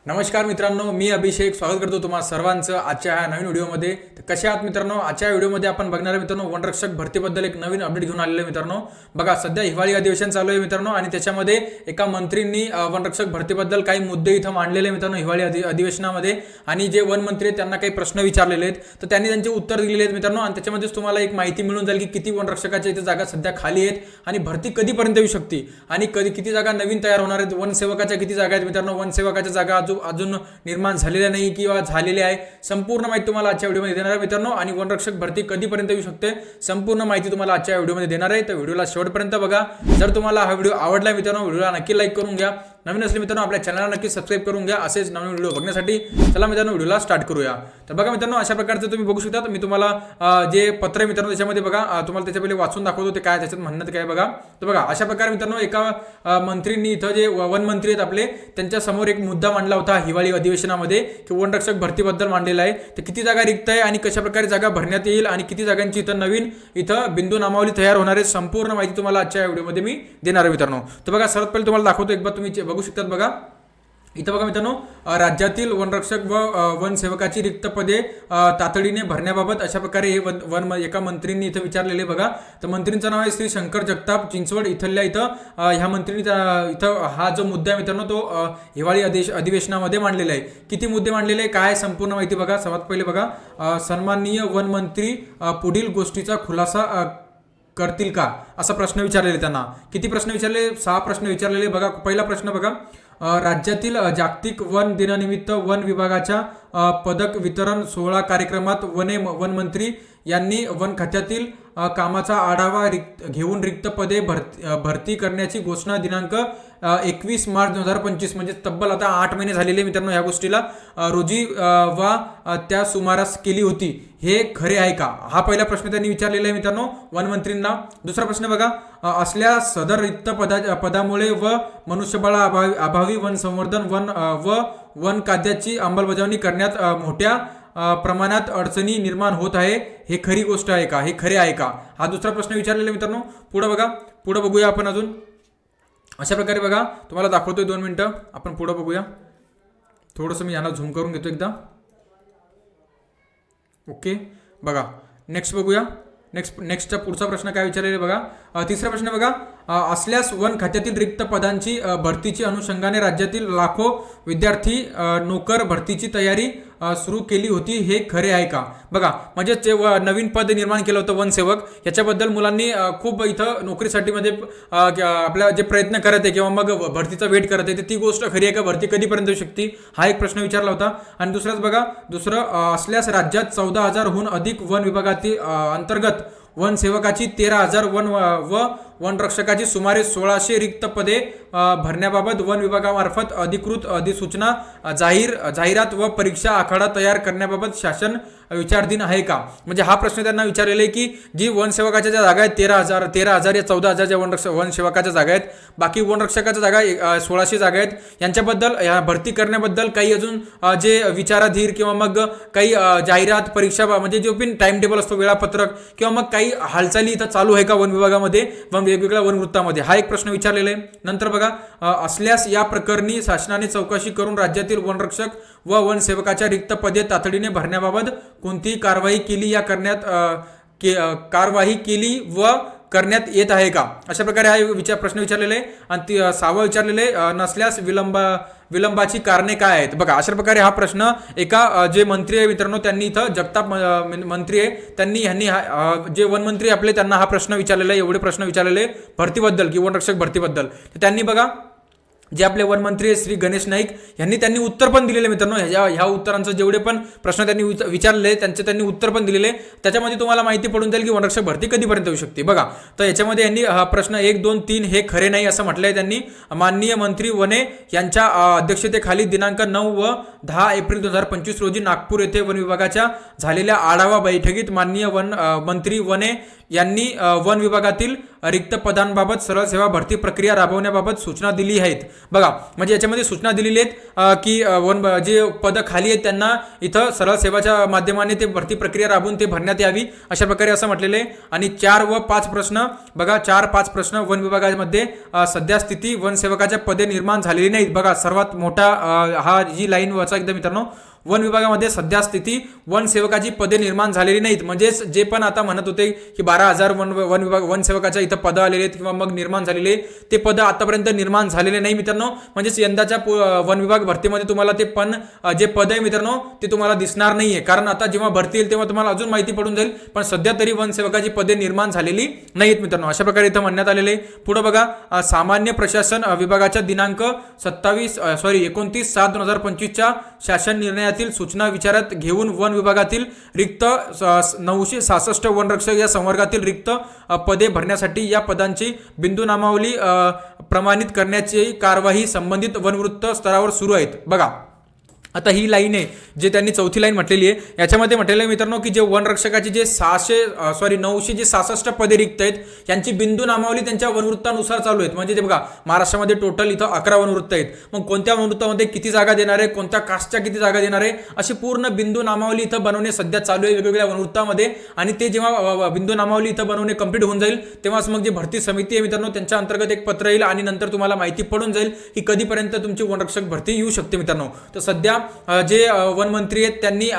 नमस्कार मित्रांनो, मी अभिषेक स्वागत करतो तुम्हा सर्वांचं आजच्या ह्या नवीन व्हिडिओमध्ये. तर कसे आहात मित्रांनो? आजच्या व्हिडिओमध्ये आपण बघणार आहे मित्रांनो वनरक्षक भरतीबद्दल एक नवीन अपडेट घेऊन आलेले मित्रांनो. बघा, सध्या हिवाळी अधिवेशन चालू आहे मित्रांनो आणि त्याच्यामध्ये एका मंत्रींनी वनरक्षक भरतीबद्दल काही मुद्दे इथं मांडलेले मित्रांनो हिवाळी अधिवेशनामध्ये. आणि जे वन मंत्री आहेत त्यांना काही प्रश्न विचारलेले आहेत, तर त्यांनी त्यांचे उत्तर दिलेले आहेत मित्रांनो. आणि त्याच्यामध्येच तुम्हाला एक माहिती मिळून जाईल की किती वनरक्षकाच्या इथे जागा सध्या खाली आहेत आणि भरती कधीपर्यंत येऊ शकते आणि किती जागा नवीन तयार होणार आहेत. वनसेवकाच्या किती जागा आहेत मित्रांनो, वनसेवकाच्या जागा अजून निर्माण झालेल्या नाही किंवा झालेल्या आहे. संपूर्ण माहिती तुम्हाला आजच्या व्हिडिओमध्ये देणार आहे मित्रांनो. आणि वनरक्षक भरती कधीपर्यंत येऊ शकते संपूर्ण माहिती तुम्हाला आजच्या व्हिडिओमध्ये देणार आहे. तर व्हिडिओला शेवटपर्यंत बघा. जर तुम्हाला हा व्हिडिओ आवडला मित्रांनो, व्हिडिओला नक्की लाईक करून घ्या. नवीन असले मित्रांनो आपल्या चॅनलला नक्की सबस्क्राईब करून घ्या. असेच नवीन व्हिडिओ बघण्यासाठी चला मित्रांनो व्हिडिओला स्टार्ट करूया. तर बघा मित्रांनो, अशा प्रकारचं तुम्ही बघू शकता. मी तुम्हाला जे पत्र आहे मित्रांनो त्याच्यामध्ये बघा, तुम्हाला त्याच्या पहिले वाचून दाखवतो ते काय त्याच्यात म्हणणं काय बघा. तर बघा, अशा प्रकारे मित्रांनो एका मंत्रींनी इथं जे वन मंत्री आहेत आपले त्यांच्या समोर एक मुद्दा मांडला होता हिवाळी अधिवेशनामध्ये की वनरक्षक भरतीबद्दल मांडलेला आहे. तर किती जागा रिक्त आहे आणि कशा प्रकारे जागा भरण्यात येईल आणि किती जागांची इथं नवीन बिंदू नामावली तयार होणार आहे, संपूर्ण माहिती तुम्हाला आजच्या व्हिडिओमध्ये मी देणार आहे मित्रांनो. तर बघा, सर्वात पहिले तुम्हाला दाखवतो, एकदा तुम्ही बघू शकतात. बघा इथं बघा मित्रांनो, राज्यातील वनरक्षक व वनसेवकाची रिक्त पदे तातडीने भरण्याबाबत अशा प्रकारे हे एका मंत्रींनी इथं विचारलेले. बघा, तर मंत्रींचं नाव आहे श्री शंकर जगताप चिंचवड इथल्या. इथं ह्या मंत्रींनी इथं हा जो मुद्दा आहे मित्रांनो तो हिवाळी अधिवेशनामध्ये मांडलेला आहे. किती मुद्दे मांडलेले आहे, काय संपूर्ण माहिती बघा. सर्वात पहिले बघा, सन्माननीय वन मंत्री पुढील गोष्टीचा खुलासा करतील का, असा प्रश्न विचारलेले. त्यांना किती प्रश्न विचारले? 6 प्रश्न विचारलेले. बघा, पहिला प्रश्न बघा, राज्यातील जागतिक वन दिनानिमित्त वन विभागाच्या पदक वितरण सोहळा कार्यक्रमात वन मंत्री यांनी वन खात्यातील कामाचा आढावा घेऊन रिक्त पदे भरती करण्याची घोषणा दिनांक 21 मार्च 2025 म्हणजे तब्बल आता 8 महिने झालेले मित्रांनो ह्या गोष्टीला रोजी वा त्या सुमारास केली होती. हे खरे आहे का, हा पहिला प्रश्न त्यांनी विचारलेला आहे मित्रांनो वनमंत्रींना. दुसरा प्रश्न बघा, असल्या सदर रिक्त पदामुळे व मनुष्यबळा अभावी वन संवर्धन वन कायद्याची अंमलबजावणी करण्यात मोठ्या प्रमाणात अडचणी निर्माण होत आहे, हे खरी गोष्ट आहे का, हे खरे आहे का, हा दुसरा प्रश्न विचारलेला मित्रांनो. पुढे बघा, पुढे बघूया आपण अजून. अशा प्रकारे बघा, तुम्हाला दाखवतोय 2 मिनिटं, आपण पुढे बघूया. थोडंसं मी यांना झूम करून घेतो एकदा. ओके, बघा नेक्स्ट बघूया. नेक्स्टचा पुढचा प्रश्न काय विचारलेला बघा. तिसरा प्रश्न बघा, असल्यास वन खात्यातील रिक्त पदांची भरतीची अनुषंगाने राज्यातील लाखो विद्यार्थी नोकर भरतीची तयारी सुरू केली होती, हे खरे आहे का. बघा, म्हणजे जे नवीन पद निर्माण केलं होतं वनसेवक, याच्याबद्दल मुलांनी खूप इथं नोकरीसाठी मध्ये आपल्या जे प्रयत्न करत आहे किंवा मग भरतीचा वेट करत आहे, ती गोष्ट खरी आहे का, भरती कधीपर्यंत येऊ शकते, हा एक प्रश्न विचारला होता. आणि दुसराच बघा, असल्यास राज्यात 14,000हून अधिक वन विभागातील अंतर्गत वनसेवकाची 13,000 व वनरक्षकाची सुमारे 1,600 रिक्त पदे भरण्याबाबत वन विभागामार्फत अधिकृत अधिसूचना जाहिरात व परीक्षा आखाडा तयार करण्याबाबत शासन विचाराधीन आहे का. म्हणजे हा प्रश्न त्यांना विचारलेला आहे की जी वनसेवकाच्या ज्या जागा आहेत 13,000 या 14,000 ज्या वनसेवकाच्या जागा आहेत, बाकी वनरक्षकाच्या जागा 1,600 जागा आहेत, यांच्याबद्दल ह्या भरती करण्याबद्दल काही अजून जे विचाराधीर किंवा मग काही जाहिरात परीक्षा म्हणजे जो पण टाइम टेबल असतो, वेळापत्रक किंवा मग काही हालचाली इथं चालू आहे का वन विभागामध्ये वेगवेगळ्या वनवृत्तामध्ये, हा एक प्रश्न विचारलेला आहे. नंतर बघा, असल्यास या प्रकरणी शासनाने चौकशी करून राज्यातील वनरक्षक व वनसेवकाच्या रिक्त पदे तातडीने भरण्याबाबत कोणतीही कारवाई केली व करण्यात येत आहे का, अशा प्रकारे हा प्रश्न विचारलेला आहे. आणि 6वं विचारलेले, नसल्यास विलंबाची कारणे काय आहेत. बघा, अशा प्रकारे हा प्रश्न एका जे मंत्री आहे मित्रांनो त्यांनी इथं जगताप मंत्री आहे यांनी जे वनमंत्री आपले त्यांना हा प्रश्न विचारलेला आहे, एवढे प्रश्न विचारलेले भरतीबद्दल किंवा वनरक्षक भरतीबद्दल. तर त्यांनी बघा, जे आपले वनमंत्री श्री गणेश नाईक त्यांनी उत्तर पण दिलेले मित्रांनो. ह्या उत्तरांचं जेवढे पण प्रश्न त्यांनी विचारले त्यांनी उत्तर पण दिलेले. त्याच्यामध्ये तुम्हाला माहिती पडून जाईल की वनरक्षक भरती कधीपर्यंत येऊ शकते. बघा, तर याच्यामध्ये यांनी हा प्रश्न 1, 2, 3 हे खरे नाही असं म्हटलंय त्यांनी. माननीय मंत्री वने यांच्या अध्यक्षतेखाली दिनांक 9 व 10 एप्रिल 2025 रोजी नागपूर येथे वन विभागाच्या झालेल्या आढावा बैठकीत माननीय मंत्री वने यांनी वन विभागातील रिक्त पदांबाबत सरळ सेवा भरती प्रक्रिया राबवण्याबाबत सूचना दिली आहेत. बघा म्हणजे याच्यामध्ये सूचना दिलेली आहेत की जे पदं खाली आहेत त्यांना इथं सरळ सेवाच्या माध्यमाने ते भरती प्रक्रिया राबवून ते भरण्यात यावी अशा प्रकारे असं म्हटलेलं आहे. आणि 4 व 5 प्रश्न बघा, 4-5 प्रश्न वन विभागामध्ये सध्या स्थिती वनसेवकाच्या पदे निर्माण झालेली नाहीत. बघा सर्वात मोठा हा जी लाईन वाचा एकदा मित्रांनो, वन विभागामध्ये सध्या स्थिती वनसेवकाची पदे निर्माण झालेली नाहीत. म्हणजेच जे पण आता म्हणत होते की 12,000 वन विभाग वनसेवकाच्या इथं पदं आलेले आहेत किंवा मग निर्माण झालेले ते पदं आतापर्यंत निर्माण झालेले नाही मित्रांनो. म्हणजेच यंदाच्या वन विभाग भरतीमध्ये तुम्हाला ते पण जे पद आहे मित्रांनो ते तुम्हाला दिसणार नाहीये, कारण आता जेव्हा भरती येईल तेव्हा तुम्हाला अजून माहिती पडून जाईल. पण सध्या तरी वनसेवकाची पदे निर्माण झालेली नाहीत मित्रांनो, अशा प्रकारे इथं म्हणण्यात आलेले. पुढे बघा, सामान्य प्रशासन विभागाच्या दिनांक 29/7/2025च्या शासन निर्णयातील सूचना विचारात घेऊन वन विभागातील रिक्त 966 वनरक्षक या संवर्गातील रिक्त पदे भरण्यासाठी या पदांची बिंदू नामावली प्रमाणित करण्याची कार्यवाही संबंधित वनवृत्त स्तरावर सुरू आहेत. बघा आता ही लाईन आहे जे त्यांनी चौथी लाईन म्हटलेली आहे, याच्यामध्ये म्हटलेलं आहे मित्रांनो की जे वनरक्षकाची जे 966 पदे रिक्त आहेत यांची बिंदू नामावली त्यांच्या वनवृत्तानुसार चालू आहेत. म्हणजे ते बघा महाराष्ट्रामध्ये टोटल इथं 11 वनवृत्त आहेत. मग कोणत्या वनवृत्तामध्ये किती जागा देणार आहे, कोणत्या कास्टच्या किती जागा देणार आहे, अशी पूर्ण बिंदू नामावली इथं बनवणे सध्या चालू आहे वेगवेगळ्या वनवृत्तामध्ये. आणि ते जेव्हा बिंदू नामावली इथं बनवणे कंप्लीट होऊन जाईल तेव्हाच मग जे भरती समिती आहे मित्रांनो त्यांच्या अंतर्गत एक पत्र येईल आणि नंतर तुम्हाला माहिती पडून जाईल की कधीपर्यंत तुमची वनरक्षक भरती येऊ शकते मित्रांनो. तर सध्या जे वन मंत्री आहेत त्यांनी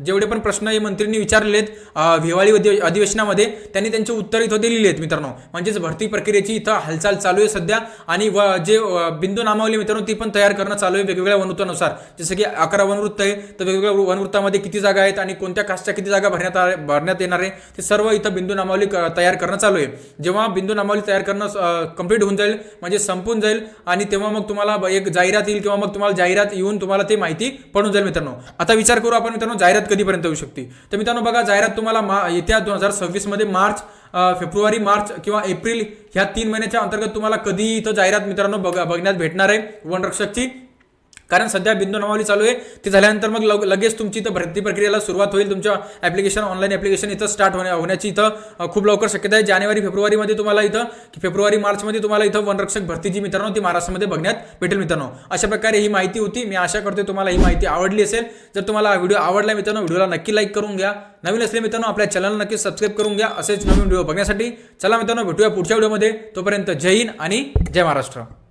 जेवढे पण प्रश्न हे मंत्र्यांनी विचारलेले आहेत हिवाळी अधिवेशनामध्ये त्यांनी त्यांची उत्तर इथं दिलेली आहेत मित्रांनो. म्हणजेच भरती प्रक्रियेची इथं हालचाल चालू आहे सध्या. आणि जे बिंदू नामावली मित्रांनो ती पण तयार करणं चालू आहे वेगवेगळ्या वनवृत्तानुसार. जसं की 11 वनवृत्त आहे तर वेगवेगळ्या वनवृत्तामध्ये किती जागा आहेत आणि कोणत्या कास्टच्या किती जागा भरण्यात येणार आहे ते सर्व इथं बिंदू नामावली तयार करणं चालू आहे. जेव्हा बिंदू नामावली तयार करणं कंप्लीट होऊन जाईल म्हणजे संपून जाईल आणि तेव्हा मग तुम्हाला एक जाहिरात येईल किंवा मग तुम्हाला जाहिरात येऊन तुम्हाला ते माहिती पडून जाईल मित्रांनो. आता विचार करू आपण मित्रांनो जाहिरात कधीपर्यंत होऊ शकते. तर मित्रांनो बघा जाहिरात तुम्हाला येत्या 2026 मध्ये फेब्रुवारी मार्च किंवा एप्रिल ह्या 3 महिन्याच्या अंतर्गत तुम्हाला कधी इथं जाहिरात मित्रांनो बघण्यात भेटणार आहे वनरक्षकची. कारण सध्या बिंदू नामावली चालू आहे, ते झाल्यानंतर मग लगेच तुमची इथं भरती प्रक्रियेला सुरुवात होईल. तुमच्या ॲप्लिकेशन ऑनलाईन ॲप्लिकेशन इथं स्टार्ट होण्याची इथं खूप लवकर शक्यता आहे. जानेवारी-फेब्रुवारीमध्ये तुम्हाला इथं फेब्रुवारी-मार्चमध्ये तुम्हाला इथं वनरक्षक भरती जी मित्रांनो ती महाराष्ट्रामध्ये बघण्यात भेटेल मित्रांनो. अशा प्रकारे ही माहिती होती. मी आशा करतो तुम्हाला ही माहिती आवडली असेल. जर तुम्हाला व्हिडिओ आवडला मित्रांनो व्हिडिओला नक्की लाईक करून घ्या. नवीन असले मित्रांनो आपल्या चॅनलला नक्की सबस्क्राईब करून घ्या असेच नवीन व्हिडिओ बघण्यासाठी. चला मित्रांनो भेटूया पुढच्या व्हिडिओमध्ये. तोपर्यंत जय हिंद आणि जय महाराष्ट्र.